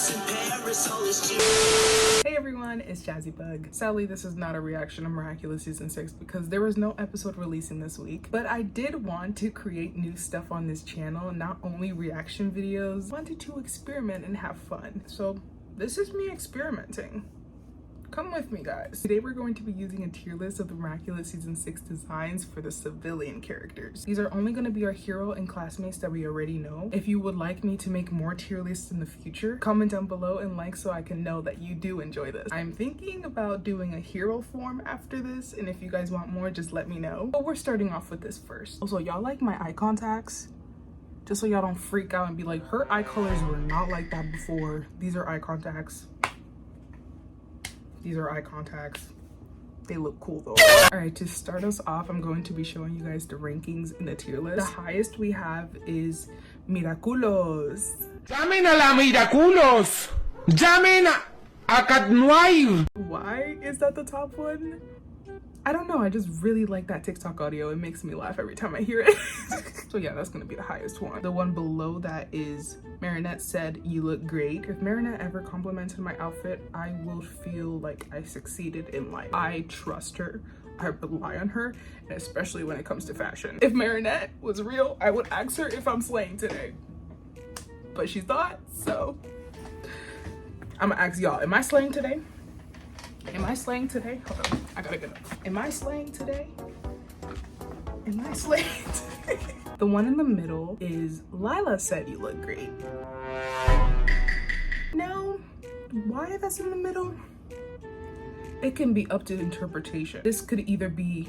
Hey everyone, it's Jazzy Bug. Sadly, this is not a reaction to Miraculous season 6 because there was no episode releasing this week, but I did want to create new stuff on this channel, not only reaction videos. I wanted to experiment and have fun. So this is me experimenting. Come with me, guys. Today we're going to be using a tier list of the Miraculous season 6 designs for the civilian characters. These are only going to be our hero and classmates that we already know. If you would like me to make more tier lists in the future, comment down below and like so I can know that you do enjoy this. I'm thinking about doing a hero form after this, and if you guys want more, just let me know. But we're starting off with this first. Also, y'all like my eye contacts? Just so y'all don't freak out and be like, her eye colors were not like that before. These are eye contacts. These are eye contacts. They look cool though. All right, to start us off, I'm going to be showing you guys the rankings in the tier list. The highest we have is Miraculous. Llamen a la Miraculous. Llamen a Katnuay. Why is that the top one? I don't know, I just really like that TikTok audio. It makes me laugh every time I hear it. So yeah, that's gonna be the highest one. The one below that is Marinette said, "You look great." If Marinette ever complimented my outfit, I will feel like I succeeded in life. I trust her, I rely on her, and especially when it comes to fashion. If Marinette was real, I would ask her if I'm slaying today. But she's not, so I'm gonna ask y'all, am I slaying today? Am I slaying today? Hold on, I gotta get up. Am I slaying today? Am I slaying today? The one in the middle is Lila said you look great. Now, why that's in the middle? It can be up to interpretation. This could either be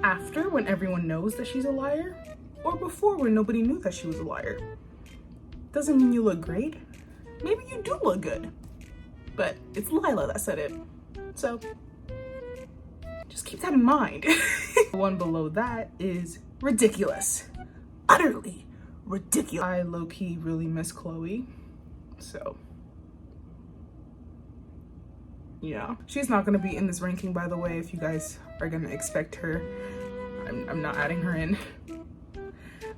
after, when everyone knows that she's a liar, or before, when nobody knew that she was a liar. Doesn't mean you look great. Maybe you do look good, but it's Lila that said it. So just keep that in mind. The one below that is ridiculous. Utterly ridiculous. I low-key really miss Chloe. So yeah, she's not gonna be in this ranking, by the way. If you guys are gonna expect her, I'm not adding her in.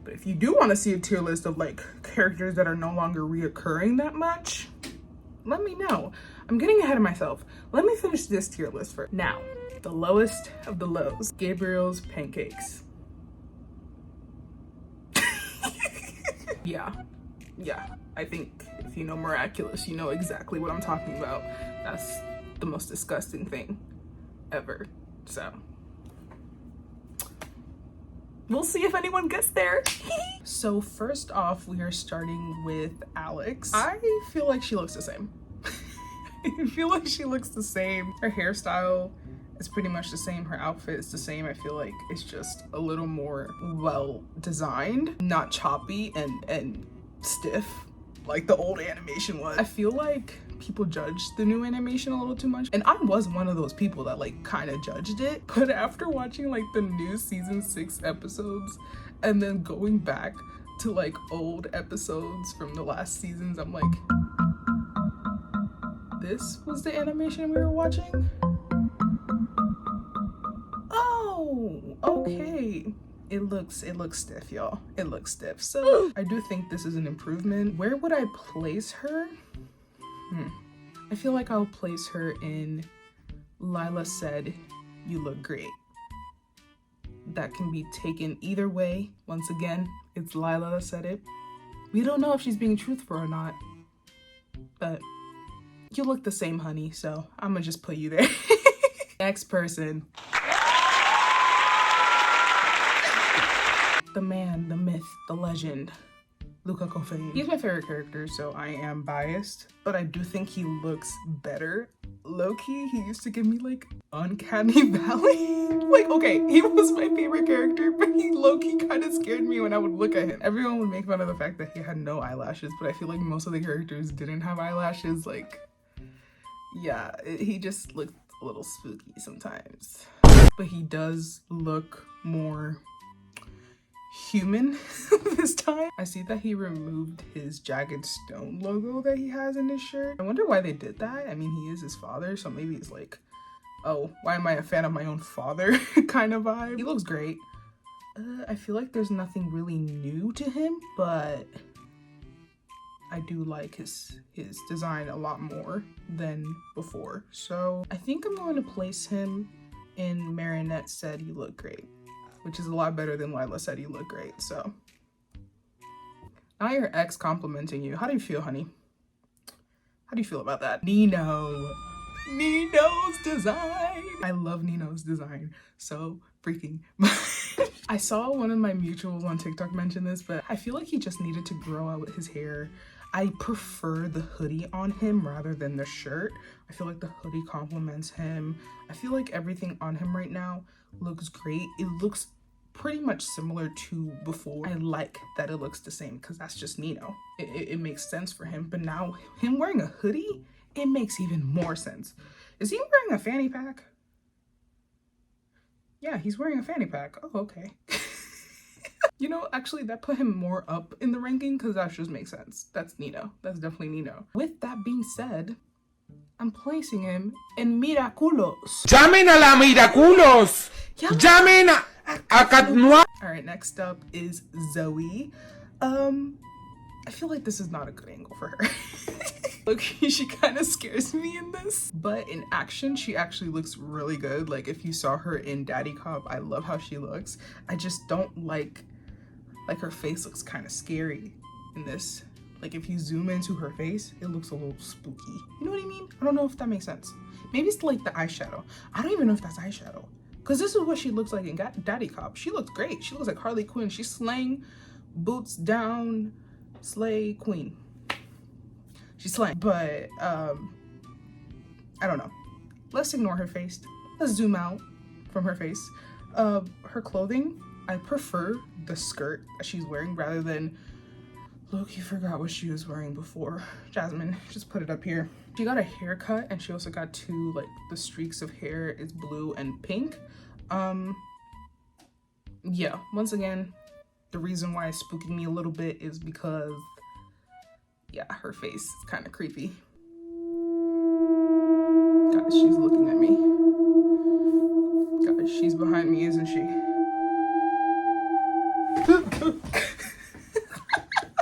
But if you do want to see a tier list of like characters that are no longer reoccurring that much, let me know. I'm getting ahead of myself. Let me finish this tier list first. Now, the lowest of the lows, Gabriel's pancakes. Yeah, I think if you know Miraculous, you know exactly what I'm talking about. That's the most disgusting thing ever, so. We'll see if anyone gets there. So first off, we are starting with Alex. I feel like she looks the same. I feel like she looks the same. Her hairstyle is pretty much the same. Her outfit is the same. I feel like it's just a little more well designed, not choppy and stiff like the old animation was. I feel like people judge the new animation a little too much, and I was one of those people that like kind of judged it. But after watching like the new season 6 episodes and then going back to like old episodes from the last seasons, I'm like, this was the animation we were watching? Oh, okay. It looks stiff, y'all. It looks stiff. So I do think this is an improvement. Where would I place her? I feel like I'll place her in Lila said you look great. That can be taken either way. Once again, it's Lila that said it. We don't know if she's being truthful or not, but you look the same, honey, so I'm gonna just put you there. Next person. The man, the myth, the legend, Luca Coffin. He's my favorite character, so I am biased, but I do think he looks better. Low-key, he used to give me like uncanny valley. Like, okay, he was my favorite character, but he low-key kind of scared me when I would look at him. Everyone would make fun of the fact that he had no eyelashes, but I feel like most of the characters didn't have eyelashes. Like, yeah, he just looked a little spooky sometimes. But he does look more human this time. I see that he removed his Jagged Stone logo that he has in his shirt. I wonder why they did that. I mean, he is his father, so maybe it's like, oh, why am I a fan of my own father kind of vibe. He looks great. I feel like there's nothing really new to him, but I do like his design a lot more than before. So I think I'm going to place him in Marinette said you look great, which is a lot better than Lila said you look great. So now your ex complimenting you. How do you feel, honey? How do you feel about that? Nino's design. I love Nino's design so freaking much. I saw one of my mutuals on TikTok mention this, but I feel like he just needed to grow out his hair. I prefer the hoodie on him rather than the shirt. I feel like the hoodie complements him. I feel like everything on him right now looks great. It looks pretty much similar to before. I like that it looks the same because that's just Nino. It makes sense for him. But now him wearing a hoodie, it makes even more sense. Is he wearing a fanny pack? Yeah, he's wearing a fanny pack. Oh, okay. You know, actually that put him more up in the ranking because that just makes sense. That's Nino. That's definitely Nino. With that being said, I'm placing him in Miraculous. Llamen a la Miraculous. Llamen a Cat Noir. All right, next up is Zoe. I feel like this is not a good angle for her. Look, she kind of scares me in this, but in action she actually looks really good. Like if you saw her in Daddy Cop, I love how she looks. I just don't like her face looks kind of scary in this. Like if you zoom into her face, it looks a little spooky. You know what I mean? I don't know if that makes sense. Maybe it's like the eyeshadow. I don't even know if that's eyeshadow, because this is what she looks like in Daddy Cop. She looks great. She looks like Harley Quinn. She's slaying, boots down, slay queen. She's slaying. But I don't know. Let's ignore her face. Let's zoom out from her face. Her clothing, I prefer the skirt that she's wearing rather than, look, you forgot what she was wearing before. Jasmine, just put it up here. She got a haircut and she also got two, like the streaks of hair is blue and pink. Yeah, once again, the reason why it's spooking me a little bit is because, yeah, her face is kind of creepy. Guys, she's looking at me. Guys, she's behind me, isn't she?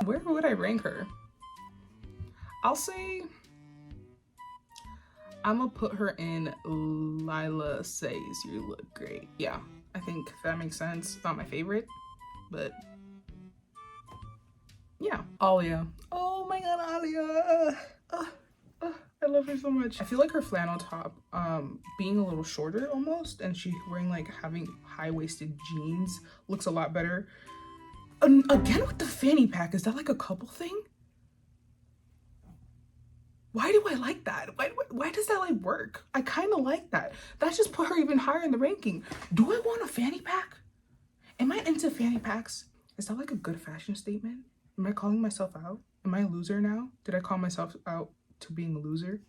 Where would I rank her? I'll say I'm gonna put her in Lila says you look great. Yeah, I think that makes sense. Not my favorite, but yeah. Alia. Oh my god, Alia. I love her so much. I feel like her flannel top being a little shorter almost, and she wearing like having high-waisted jeans looks a lot better. Again with the fanny pack, is that like a couple thing? Why do I like that? Why does that like work? I kind of like that. That just put her even higher in the ranking. Do I want a fanny pack? Am I into fanny packs? Is that like a good fashion statement? Am I calling myself out? Am I a loser now? Did I call myself out to being a loser?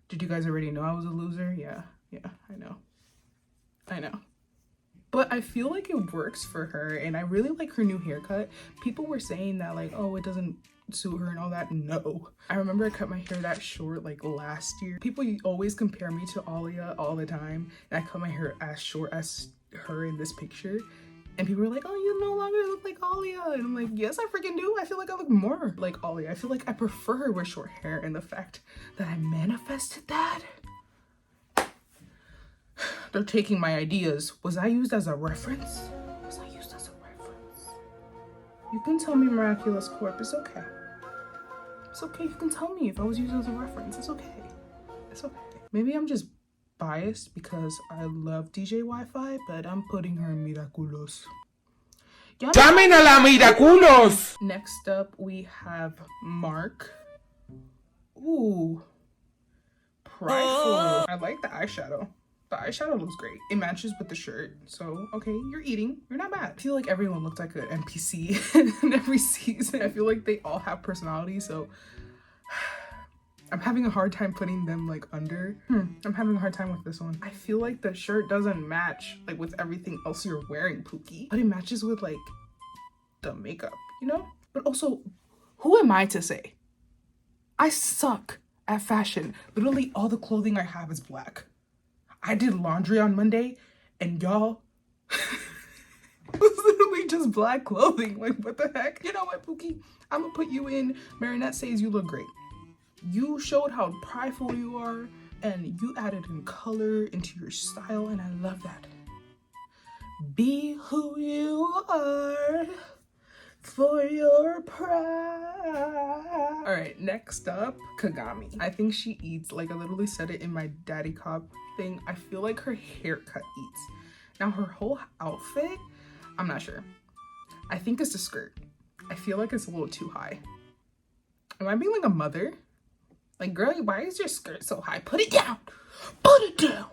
Did you guys already know I was a loser? Yeah, I know. But I feel like it works for her, and I really like her new haircut. People were saying that like, oh, it doesn't suit her and all that. No. I remember I cut my hair that short like last year. People always compare me to Alia all the time, and I cut my hair as short as her in this picture. And people were like, oh, you no longer look like Alia. And I'm like, yes, I freaking do. I feel like I look more like Alia. I feel like I prefer her with short hair, and the fact that I manifested that. They're taking my ideas. Was I used as a reference? Was I used as a reference? You can tell me, Miraculous Corp. It's okay. It's okay. You can tell me if I was used as a reference. It's okay. It's okay. Maybe I'm just biased because I love DJ Wi-Fi, but I'm putting her in Miraculous. Llamen a la Miraculous. Next up, we have Mark. Ooh. Prideful. I like the eyeshadow. The eyeshadow looks great. It matches with the shirt. So, okay, you're eating. You're not bad. I feel like everyone looked like an NPC in every season. I feel like they all have personality, so I'm having a hard time putting them like under. I'm having a hard time with this one. I feel like the shirt doesn't match like with everything else you're wearing, Pookie. But it matches with like the makeup, you know? But also, who am I to say? I suck at fashion. Literally all the clothing I have is black. I did laundry on Monday, and y'all, It was literally just black clothing. Like, what the heck? You know what, Pookie? I'm gonna put you in Marinette Says You Look Great. You showed how prideful you are, and you added in color into your style, and I love that. Be who you are for your pride. All right, next up, Kagami. I think she eats. Like, I literally said it in my Daddy Cop thing. I feel like her haircut eats. Now, her whole outfit, I'm not sure. I think it's the skirt. I feel like it's a little too high. Am I being like a mother? Like, girl, why is your skirt so high? Put it down. Put it down.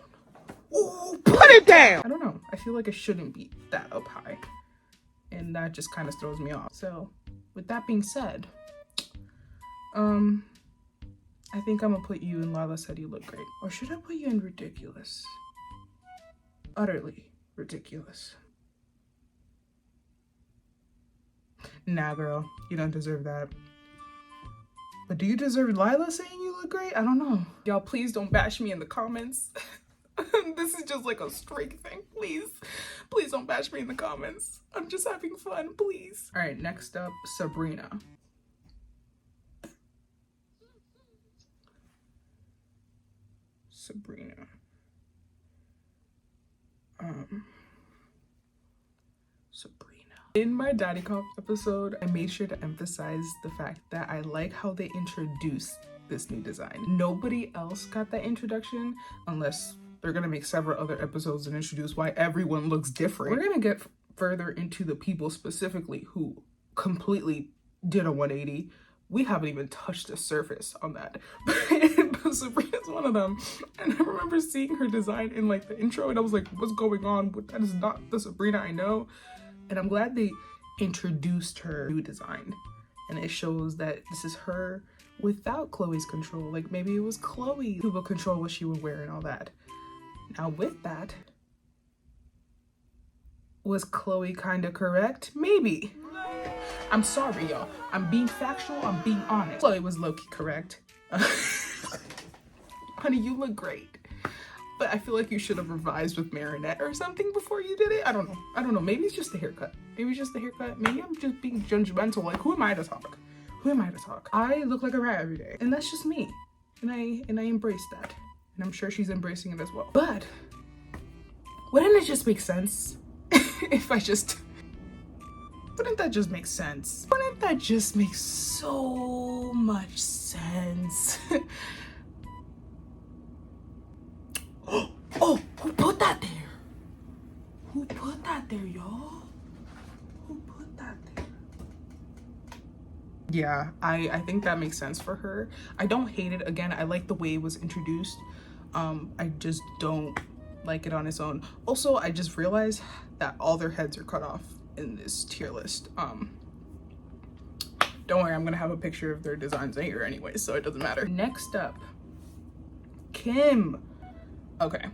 Ooh, put it down. I don't know. I feel like it shouldn't be that up high. And that just kind of throws me off. So, with that being said, I think I'm gonna put you in Lala Said You Look Great. Or should I put you in Ridiculous? Utterly ridiculous. Nah, girl, you don't deserve that. But do you deserve Lila saying you look great? I don't know. Y'all, please don't bash me in the comments. This is just like a streak thing. Please don't bash me in the comments. I'm just having fun, please. All right, next up, Sabrina. Sabrina. In my Daddy Cop episode, I made sure to emphasize the fact that I like how they introduced this new design. Nobody else got that introduction unless they're gonna make several other episodes and introduce why everyone looks different. We're gonna get further into the people specifically who completely did a 180. We haven't even touched the surface on that. But Sabrina's one of them. And I remember seeing her design in like the intro and I was like, what's going on? That is not the Sabrina I know. And I'm glad they introduced her new design. And it shows that this is her without Chloe's control. Like, maybe it was Chloe who would control what she would wear and all that. Now with that, was Chloe kind of correct? Maybe. I'm sorry, y'all. I'm being factual. I'm being honest. Chloe was low-key correct. Honey, you look great. But I feel like you should have revised with Marinette or something before you did it. I don't know. Maybe it's just the haircut. Maybe I'm just being judgmental. Like, who am I to talk? I look like a rat every day. And that's just me. And I embrace that. And I'm sure she's embracing it as well. But wouldn't it just make sense if I just... Wouldn't that just make sense? Wouldn't that just make so much sense? Oh, who put that there? Who put that there, y'all? Who put that there? Yeah, I think that makes sense for her. I don't hate it. Again, I like the way it was introduced. I just don't like it on its own. Also, I just realized that all their heads are cut off in this tier list. Don't worry, I'm gonna have a picture of their designs in here anyway, so it doesn't matter. Next up, Kim. Okay.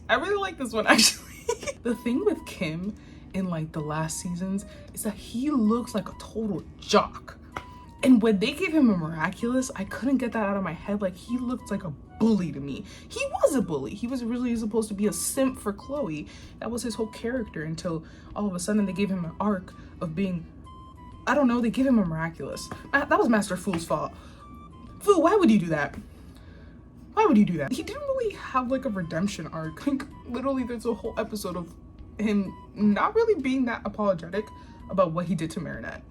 I really like this one, actually. The thing with Kim in like the last seasons is that he looks like a total jock. And when they gave him a Miraculous, I couldn't get that out of my head. Like, he looked like a bully to me. He was a bully. He was really supposed to be a simp for Chloe. That was his whole character until all of a sudden they gave him an arc of being, I don't know, they gave him a Miraculous. That was Master Fu's fault. Fu, why would you do that? Why would you do that? He didn't really have like a redemption arc. Like, literally there's a whole episode of him not really being that apologetic about what he did to Marinette.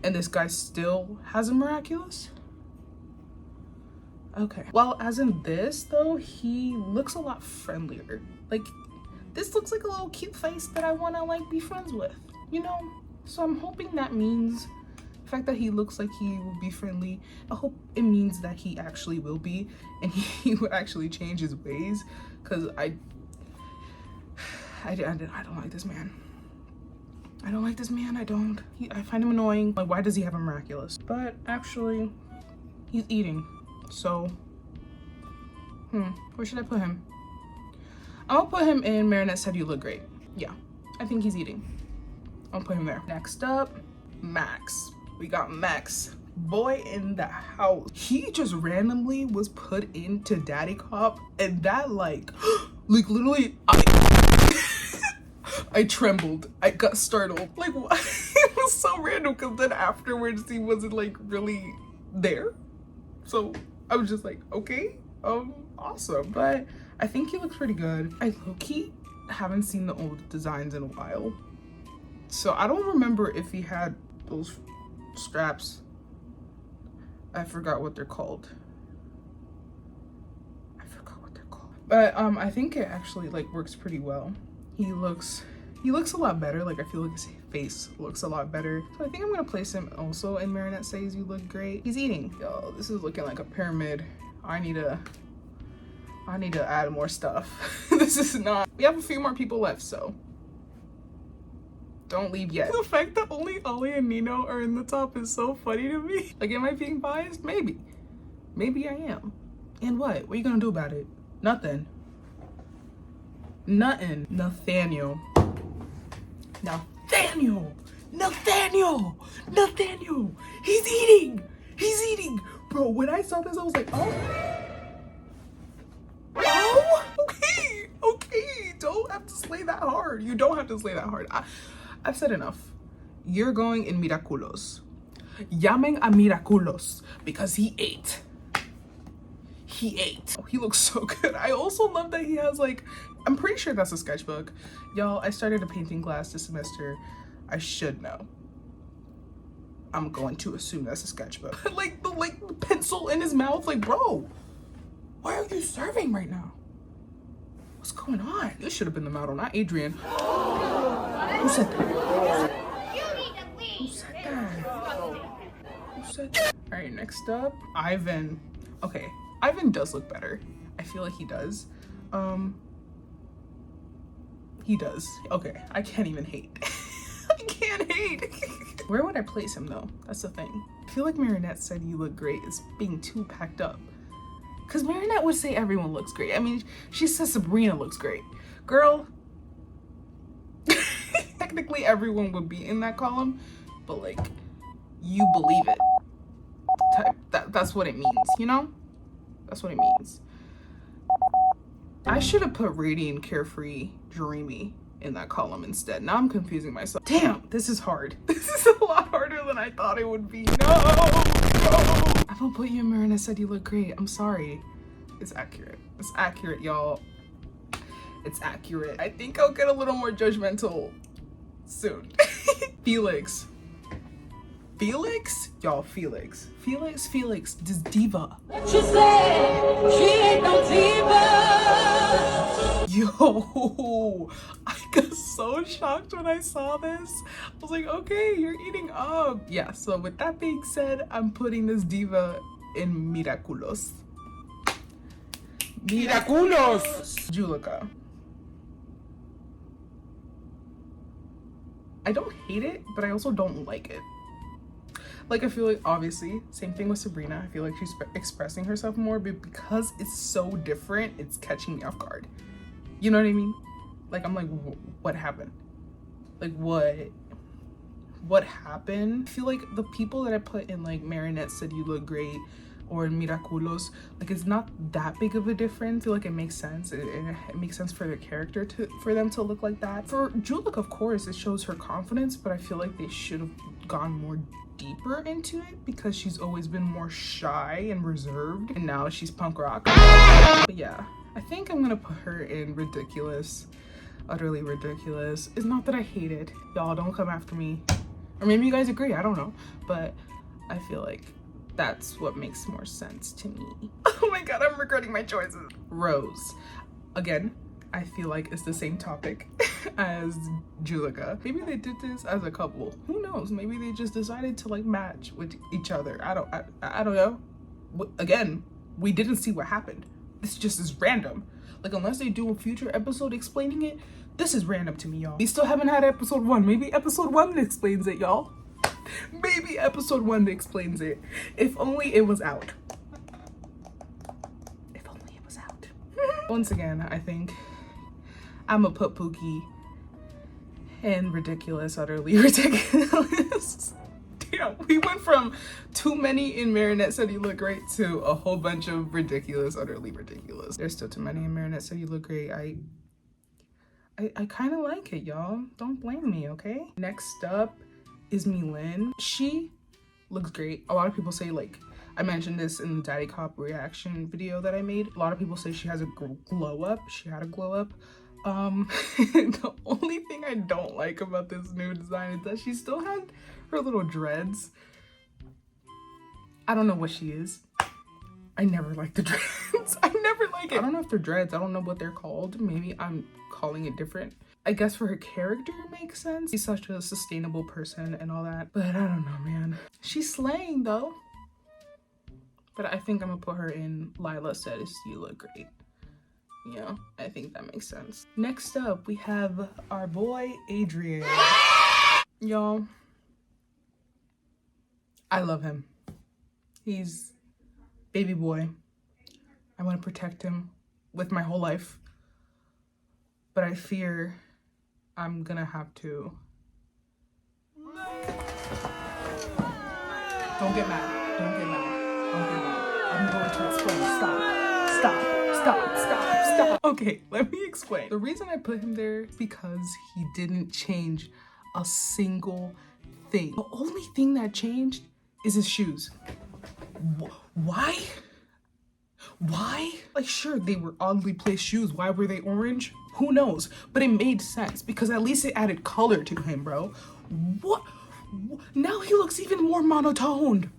And this guy still has a Miraculous? Okay. Well, as in this though, he looks a lot friendlier. Like, this looks like a little cute face that I want to like be friends with, you know? So I'm hoping that means the fact that he looks like he will be friendly, I hope it means that he actually will be, and he will actually change his ways, because I don't like this man. I don't like this man. I find him annoying. Like, why does he have a Miraculous? But actually, he's eating. So, where should I put him? I'll put him in Marinette Said You Look Great. Yeah, I think he's eating. I'll put him there. Next up, Max. We got Max, boy in the house. He just randomly was put into Daddy Cop, and that, like, Like literally, I trembled. I got startled. Like what? It was so random because then afterwards he wasn't like really there. So I was just like, okay, awesome. But I think he looks pretty good. I low-key haven't seen the old designs in a while. So I don't remember if he had those straps. I forgot what they're called. But I think it actually like works pretty well. He looks a lot better. Like I feel like his face looks a lot better. So I think I'm gonna place him also in Marinette Says You Look Great. He's eating. Yo, this is looking like a pyramid. I need to add more stuff. This is not. We have a few more people left, so don't leave yet. The fact that only Ollie and Nino are in the top is so funny to me. Like, am I being biased? Maybe. Maybe I am. And what? What are you gonna do about it? Nothing. Nothing. Nathaniel. He's eating. Bro, when I saw this, I was like, oh. Okay. Don't have to slay that hard. You don't have to slay that hard. I've said enough. You're going in Miraculous. Llamen a Miraculous because he ate. Oh, he looks so good. I also love that he has like, I'm pretty sure that's a sketchbook. Y'all, I started a painting class this semester. I should know. I'm going to assume that's a sketchbook. like the pencil in his mouth. Like, bro, why are you serving right now? What's going on? This should have been the model, not Adrian. Who said that? Who said that? All right, next up, Ivan. Okay. Ivan does look better. I feel like he does. He does. Okay, I can't even hate. I can't hate. Where would I place him though? That's the thing. I feel like Marinette Said You Look Great is being too packed up. Cause Marinette would say everyone looks great. I mean, she says Sabrina looks great. Girl, technically everyone would be in that column, but like, you believe it. That's what it means, you know? That's what it means. I should have put Radiant, Carefree, Dreamy in that column instead. Now I'm confusing myself. Damn, this is hard. This is a lot harder than I thought it would be. No. I don't put you in Marinette Said You Look Great. I'm sorry. It's accurate. It's accurate, y'all. It's accurate. I think I'll get a little more judgmental soon. Felix. Y'all, Felix, this diva. What you say? She ain't no diva. Yo, I got so shocked when I saw this. I was like, okay, you're eating up. Yeah, so with that being said, I'm putting this diva in Miraculous. Julica. I don't hate it, but I also don't like it. Like, I feel like, obviously, same thing with Sabrina. I feel like she's expressing herself more, but because it's so different, it's catching me off guard. You know what I mean? Like, I'm like, what happened? Like, what happened? I feel like the people that I put in, like, Marinette Said You Look Great, or in Miraculous, like, it's not that big of a difference. I feel like it makes sense. It makes sense for their character for them to look like that. For Julica, of course, it shows her confidence, but I feel like they should have gone more deeper into it because she's always been more shy and reserved, and now she's punk rock. But yeah, I think I'm gonna put her in Ridiculous. Utterly Ridiculous. It's not that I hate it. Y'all don't come after me. Or maybe you guys agree, I don't know. But I feel like that's what makes more sense to me. Oh my god, I'm regretting my choices. Rose. Again, I feel like it's the same topic as Julica. Maybe they did this as a couple. Who knows? Maybe they just decided to like match with each other. I don't know. Again, we didn't see what happened. This just is random. Like, unless they do a future episode explaining it, this is random to me, y'all. We still haven't had episode 1. Maybe episode 1 explains it, y'all. Maybe episode 1 explains it. If only it was out. If only it was out. Once again, I think I'm gonna put Pookie in Ridiculous, Utterly Ridiculous. Damn Yeah, we went from too many in Marinette said you look great to a whole bunch of ridiculous, utterly ridiculous. There's still too many in Marinette said you look great. I kind of like it, y'all. Don't blame me, okay? Next up is Milan. She looks great. A lot of people say, like, I mentioned this in the Daddy Cop reaction video that I made. A lot of people say she has a glow up. She had a glow up. The only thing I don't like about this new design is that she still had her little dreads. I don't know what she is. I never like the dreads. I never like it. I don't know if they're dreads. I don't know what they're called. Maybe I'm calling it different. I guess for her character it makes sense. She's such a sustainable person and all that. But I don't know, man. She's slaying though. But I think I'm gonna put her in Lila says you look great. Yeah, I think that makes sense. Next up, we have our boy Adrian. Y'all, I love him. He's baby boy. I want to protect him with my whole life. But I fear I'm gonna have to. Don't get mad. Don't get mad. Don't get mad. I'm going to explain. Stop. Stop. Stop. Stop. Stop. Okay, let me explain. The reason I put him there is because he didn't change a single thing. The only thing that changed is his shoes. Why? Why? Like, sure, they were oddly placed shoes. Why were they orange? Who knows? But it made sense because at least it added color to him, bro. What? Now he looks even more monotoned.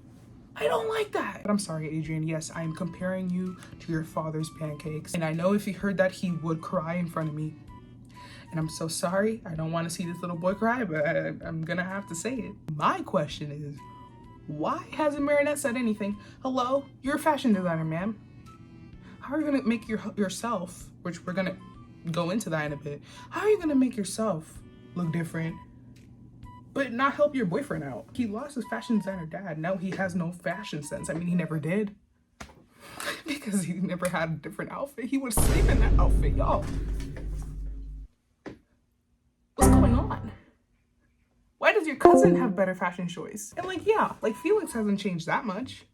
I don't like that. But I'm sorry, Adrian. Yes, I'm comparing you to your father's pancakes. And I know if he heard that, he would cry in front of me. And I'm so sorry. I don't want to see this little boy cry, but I'm gonna have to say it. My question is, why hasn't Marinette said anything? Hello? You're a fashion designer, ma'am. How are you gonna make yourself, which we're gonna go into that in a bit, how are you gonna make yourself look different but not help your boyfriend out? He lost his fashion designer dad. Now he has no fashion sense. I mean, he never did. Because he never had a different outfit. He would sleep in that outfit, y'all. What's going on? Why does your cousin have better fashion choice? And like, yeah, like Felix hasn't changed that much.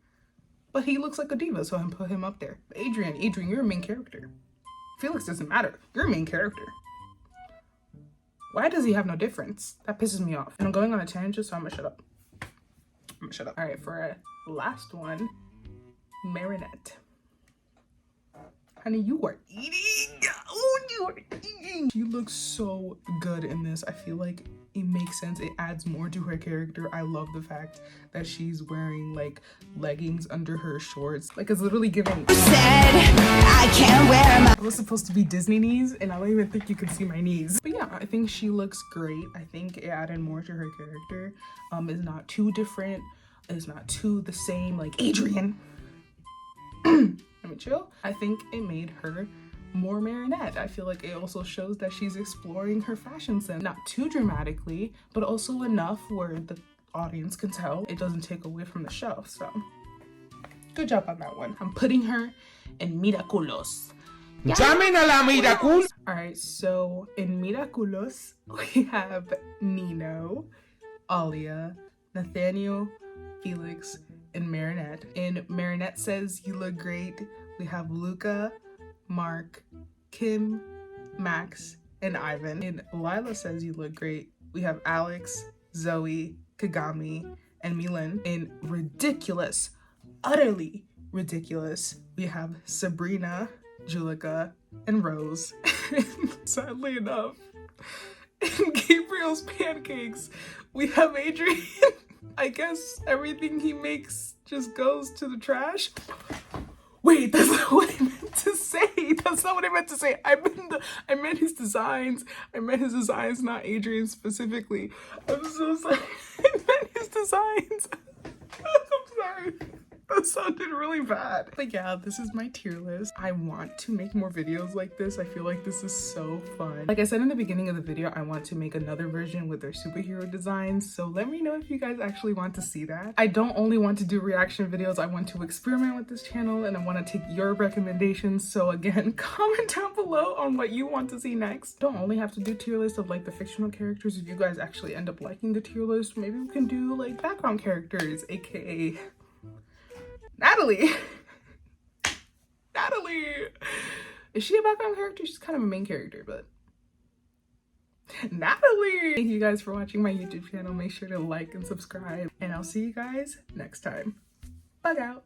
But he looks like a diva, so I put him up there. Adrian, you're a main character. Felix doesn't matter. You're a main character. Why does he have no difference? That pisses me off. And I'm going on a tangent, so I'm gonna shut up. All right, for our last one, Marinette. Honey, you are eating. Oh, you are eating. She looks so good in this. I feel like it makes sense. It adds more to her character. I love the fact that she's wearing like leggings under her shorts. Like, it's literally giving. Said I can't wear my. It was supposed to be Disney knees, and I don't even think you can see my knees. But yeah, I think she looks great. I think it added more to her character. It's not too different. It's not too the same. Like Adrian. Let me chill. I think it made her more Marinette. I feel like it also shows that she's exploring her fashion sense. Not too dramatically, but also enough where the audience can tell it doesn't take away from the show. So, good job on that one. I'm putting her in Miraculous. Llamen a la Miraculous. Alright, so in Miraculous, we have Nino, Alia, Nathaniel, Felix, and Marinette. In Marinette Says You Look Great, we have Luca, Mark, Kim, Max, and Ivan. In Lila Says You Look Great, we have Alex, Zoe, Kagami, and Milan. In Ridiculous, utterly ridiculous, we have Sabrina, Julika, and Rose. Sadly enough, in Gabriel's Pancakes, we have Adrian. I guess everything he makes just goes to the trash. Wait, that's not what I meant to say. That's not what I meant to say. I meant his designs. I meant his designs, not Adrian specifically. I'm so sorry. I meant his designs. I'm sorry. That sounded really bad. But yeah, this is my tier list. I want to make more videos like this. I feel like this is so fun. Like I said in the beginning of the video, I want to make another version with their superhero designs. So let me know if you guys actually want to see that. I don't only want to do reaction videos. I want to experiment with this channel and I want to take your recommendations. So again, comment down below on what you want to see next. Don't only have to do tier lists of like the fictional characters. If you guys actually end up liking the tier list, maybe we can do like background characters, aka Natalie. Natalie. Is she a background character? She's kind of a main character, but Natalie. Thank you guys for watching my YouTube channel. Make sure to like and subscribe, and I'll see you guys next time. Bug out.